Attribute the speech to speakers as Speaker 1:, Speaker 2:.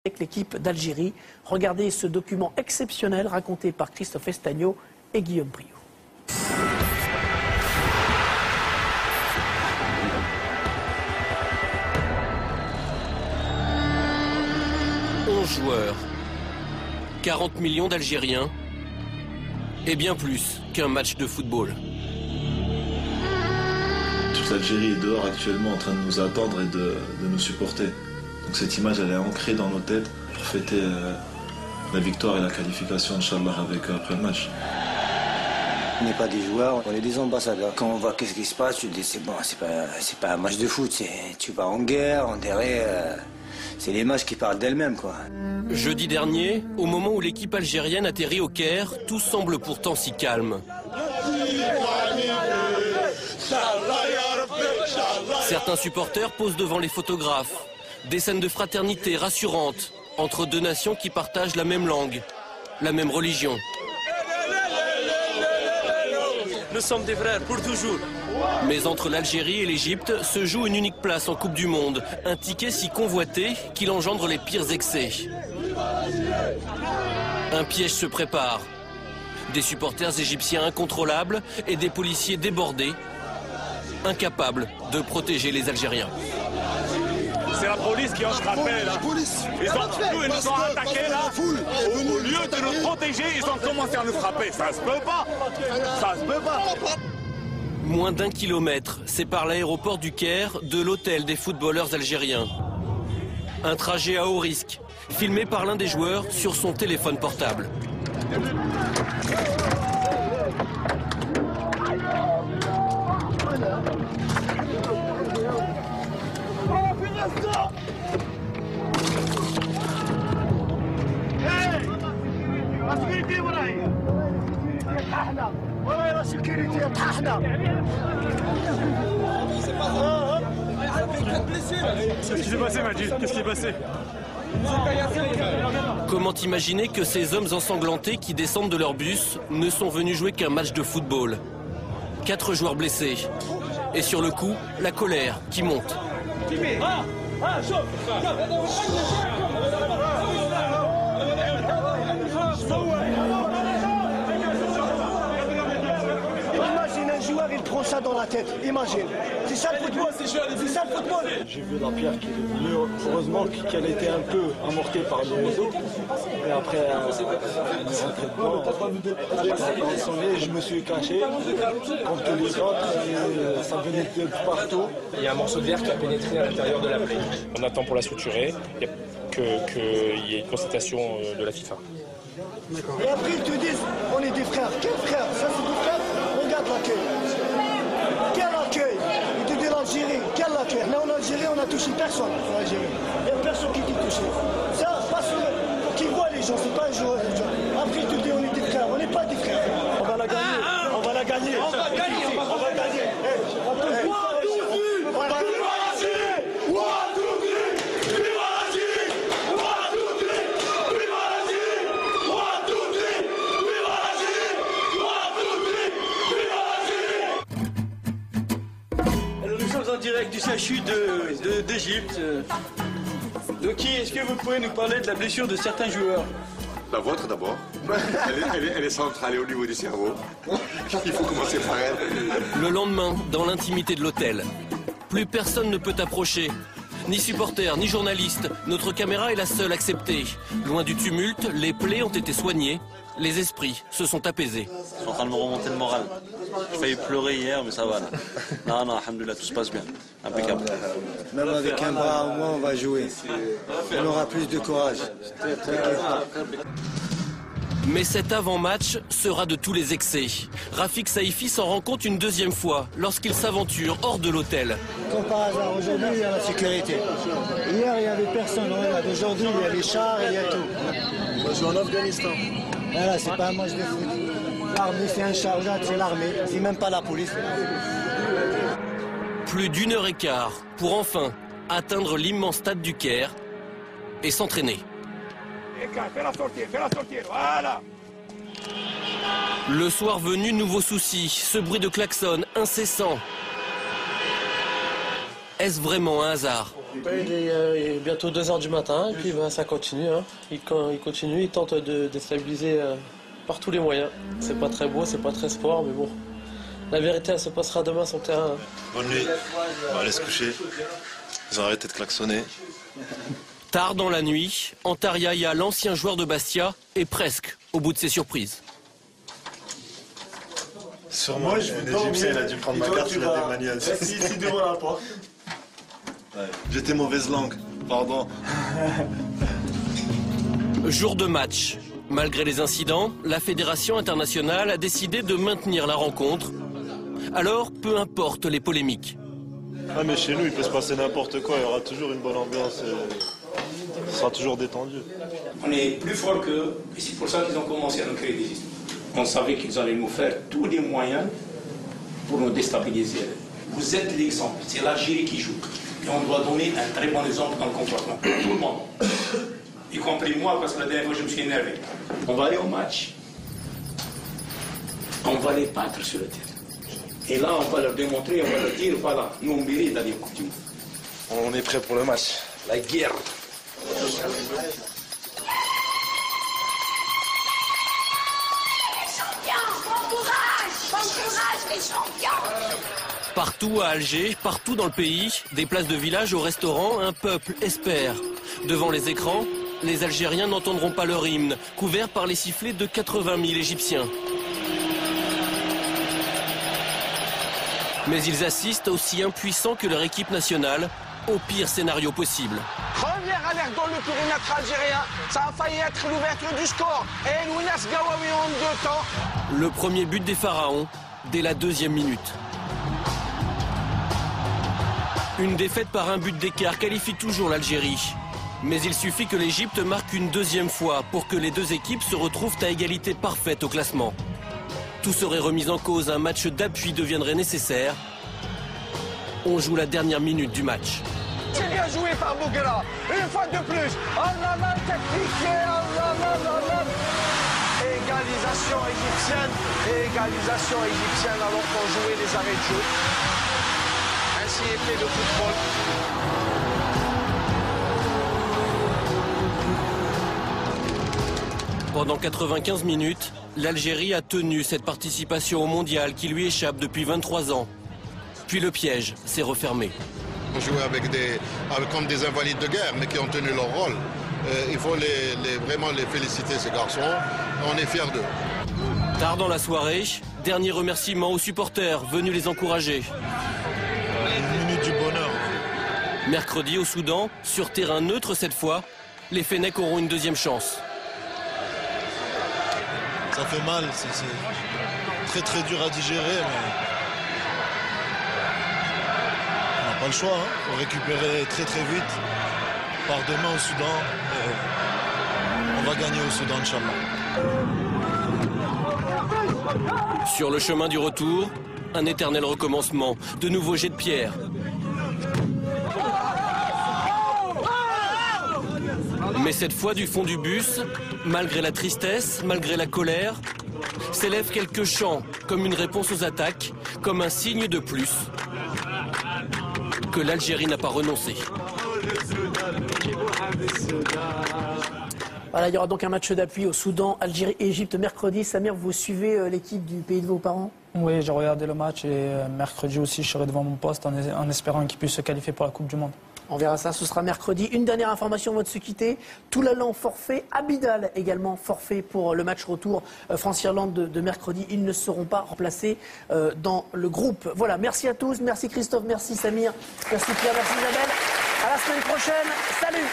Speaker 1: avec l'équipe d'Algérie. Regardez ce document exceptionnel raconté par Christophe Estagno et Guillaume Briot.
Speaker 2: Joueurs, 40 millions d'Algériens et bien plus qu'un match de football.
Speaker 3: Toute l'Algérie est dehors actuellement en train de nous attendre et de nous supporter. Donc cette image elle est ancrée dans nos têtes pour fêter la victoire et la qualification Inch'Allah après le match.
Speaker 4: On n'est pas des joueurs, on est des ambassadeurs. Quand on voit qu'est-ce qui se passe, tu te dis c'est bon, c'est pas un match de foot, tu vas en guerre, on dirait... C'est l'image qui parle d'elle-même, quoi.
Speaker 2: Jeudi dernier, au moment où l'équipe algérienne atterrit au Caire, tout semble pourtant si calme. Certains supporters posent devant les photographes. Des scènes de fraternité rassurantes entre deux nations qui partagent la même langue, la même religion.
Speaker 5: Nous sommes des frères pour toujours.
Speaker 2: Mais entre l'Algérie et l'Égypte se joue une unique place en Coupe du Monde. Un ticket si convoité qu'il engendre les pires excès. Un piège se prépare. Des supporters égyptiens incontrôlables et des policiers débordés, incapables de protéger les Algériens.
Speaker 6: C'est la police qui a frappé là. Ils nous ont attaqués là. Au lieu de nous protéger, ils ont commencé à nous frapper. Ça se peut pas. Ça se peut pas.
Speaker 2: Moins d'1 kilomètre sépare l'aéroport du Caire de l'hôtel des footballeurs algériens. Un trajet à haut risque, filmé par l'un des joueurs sur son téléphone portable.
Speaker 6: Qu'est-ce qui s'est passé, Majid? Qu'est-ce qui est passé?
Speaker 2: Comment imaginer que ces hommes ensanglantés qui descendent de leur bus ne sont venus jouer qu'un match de football? 4 joueurs blessés. Et sur le coup, la colère qui monte.
Speaker 7: Imagine un joueur, il prend ça dans la tête. Imagine. C'est ça le football. C'est ça le football.
Speaker 8: J'ai vu la pierre qui est venue. Heureusement qu'elle était un peu amortée par le réseau. Et après, elle sonné, je me suis caché. Comme tous les autres, ça venait de partout.
Speaker 9: Il y a un morceau de verre qui a pénétré à l'intérieur de la plaie. On attend pour la suturer. Il y a qu'il y ait une constatation de la FIFA.
Speaker 7: Et après, ils te disent, on est des frères. Quels frères? Ça, c'est des frères. Regarde l'accueil. Quel accueil? Il te dit l'Algérie. Quel accueil? Là, en Algérie, on n'a touché personne. En Algérie. Il n'y a personne qui t'est touché. Ça, parce qu'ils voient les gens, c'est pas un joueur. Après, il te dit, on est des frères. On n'est pas des frères. On va la gagner. On va la gagner. On va gagner. On va gagner.
Speaker 5: En direct du CHU d'Égypte. Doki, est-ce que vous pouvez nous parler de la blessure de certains joueurs?
Speaker 10: La vôtre d'abord. Elle est centrale au niveau du cerveau. Il faut commencer par elle.
Speaker 2: Le lendemain, dans l'intimité de l'hôtel, plus personne ne peut approcher. Ni supporters, ni journalistes. Notre caméra est la seule acceptée. Loin du tumulte, les plaies ont été soignées. Les esprits se sont apaisés.
Speaker 11: Je suis en train de me remonter le moral. J'ai failli pleurer hier, mais ça va là. Non, alhamdoulilah, tout se passe bien. Impeccable.
Speaker 4: Même avec un bras au moins, on va jouer. On aura plus de courage.
Speaker 2: Mais cet avant-match sera de tous les excès. Rafik Saïfi s'en rend compte une deuxième fois lorsqu'il s'aventure hors de l'hôtel.
Speaker 7: Comme par hasard, aujourd'hui, il y a la sécurité. Hier, il n'y avait personne. Aujourd'hui, il y a les chars, il y a tout.
Speaker 8: Je suis en Afghanistan.
Speaker 7: Voilà, c'est pas un match de foot. L'armée, c'est un chargeat, c'est l'armée. C'est même pas la police.
Speaker 2: Plus d'1h15 pour enfin atteindre l'immense stade du Caire et s'entraîner.
Speaker 6: Fais-la sortir, voilà.
Speaker 2: Le soir venu, nouveau souci, ce bruit de klaxon incessant. Est-ce vraiment un hasard ?
Speaker 12: Ouais, il est bientôt 2h du matin et puis ça continue. Hein. Il continue, il tente de déstabiliser par tous les moyens. C'est pas très beau, c'est pas très sport, mais bon. La vérité, elle se passera demain sur le terrain.
Speaker 3: Bonne nuit. On va aller se coucher. Ils ont arrêté de klaxonner.
Speaker 2: Tard dans la nuit, Antar Yahya, l'ancien joueur de Bastia, est presque au bout de ses surprises.
Speaker 3: Sûrement, l'Égyptien, il a dû prendre ma carte, il a démanié.
Speaker 8: Ici devant la porte.
Speaker 3: Ouais. J'étais mauvaise langue, pardon.
Speaker 2: Jour de match. Malgré les incidents, la Fédération internationale a décidé de maintenir la rencontre. Alors, peu importe les polémiques.
Speaker 3: Ah mais chez nous, il peut se passer n'importe quoi, il y aura toujours une bonne ambiance, ce sera toujours détendu.
Speaker 13: On est plus fort qu'eux, et c'est pour ça qu'ils ont commencé à nous créer des histoires. On savait qu'ils allaient nous faire tous les moyens pour nous déstabiliser. Vous êtes l'exemple, c'est l'Algérie qui joue. Et on doit donner un très bon exemple dans le comportement. Tout le monde. Y compris moi, parce que la dernière fois, je me suis énervé. On va aller au match. On va les battre sur le terrain. Et là, on va leur démontrer, on va leur dire, voilà, nous, on mérite d'aller au Coupe du Monde.
Speaker 14: On est prêt pour le match. La guerre.
Speaker 2: Partout à Alger, partout dans le pays, des places de village au restaurant, un peuple espère. Devant les écrans, les Algériens n'entendront pas leur hymne, couvert par les sifflets de 80 000 Égyptiens. Mais ils assistent aussi impuissants que leur équipe nationale, au pire scénario possible.
Speaker 15: Première alerte dans le périmètre algérien, ça a failli être l'ouverture du score. Et Lounas Gawawi en 2 temps.
Speaker 2: Le premier but des Pharaons, dès la 2e minute. Une défaite par un but d'écart qualifie toujours l'Algérie. Mais il suffit que l'Égypte marque une 2e fois pour que les deux équipes se retrouvent à égalité parfaite au classement. Tout serait remis en cause, un match d'appui deviendrait nécessaire. On joue la dernière minute du match.
Speaker 15: C'est bien joué par Bouguera, une fois de plus. Allah technique, Allah. Égalisation égyptienne alors qu'on jouait les arrêts de jeu. Ainsi est fait le football.
Speaker 2: Pendant 95 minutes, l'Algérie a tenu cette participation au mondial qui lui échappe depuis 23 ans. Puis le piège s'est refermé.
Speaker 16: On jouait comme des invalides de guerre, mais qui ont tenu leur rôle. Il faut vraiment les féliciter, ces garçons. On est fiers d'eux.
Speaker 2: Tard dans la soirée, dernier remerciement aux supporters venus les encourager.
Speaker 3: Une minute du bonheur.
Speaker 2: Mercredi au Soudan, sur terrain neutre cette fois, les Fennecs auront une 2e chance.
Speaker 3: Ça fait mal, c'est très dur à digérer, mais on n'a pas le choix. Il faut récupérer très vite. On part demain au Soudan. On va gagner au Soudan, Inch'Allah.
Speaker 2: Sur le chemin du retour, un éternel recommencement, de nouveaux jets de pierre. Mais cette fois du fond du bus, malgré la tristesse, malgré la colère, s'élèvent quelques chants comme une réponse aux attaques, comme un signe de plus que l'Algérie n'a pas renoncé.
Speaker 1: Voilà, il y aura donc un match d'appui au Soudan, Algérie et Égypte mercredi. Samir, vous suivez l'équipe du pays de vos parents?
Speaker 17: Oui, j'ai regardé le match et mercredi aussi je serai devant mon poste en espérant qu'il puisse se qualifier pour la Coupe du Monde.
Speaker 1: On verra ça, ce sera mercredi. Une dernière information avant de se quitter. Toulalan forfait, Abidal également forfait pour le match retour France-Irlande de mercredi. Ils ne seront pas remplacés dans le groupe. Voilà, merci à tous. Merci Christophe, merci Samir, merci Pierre, merci Isabelle. À la semaine prochaine. Salut!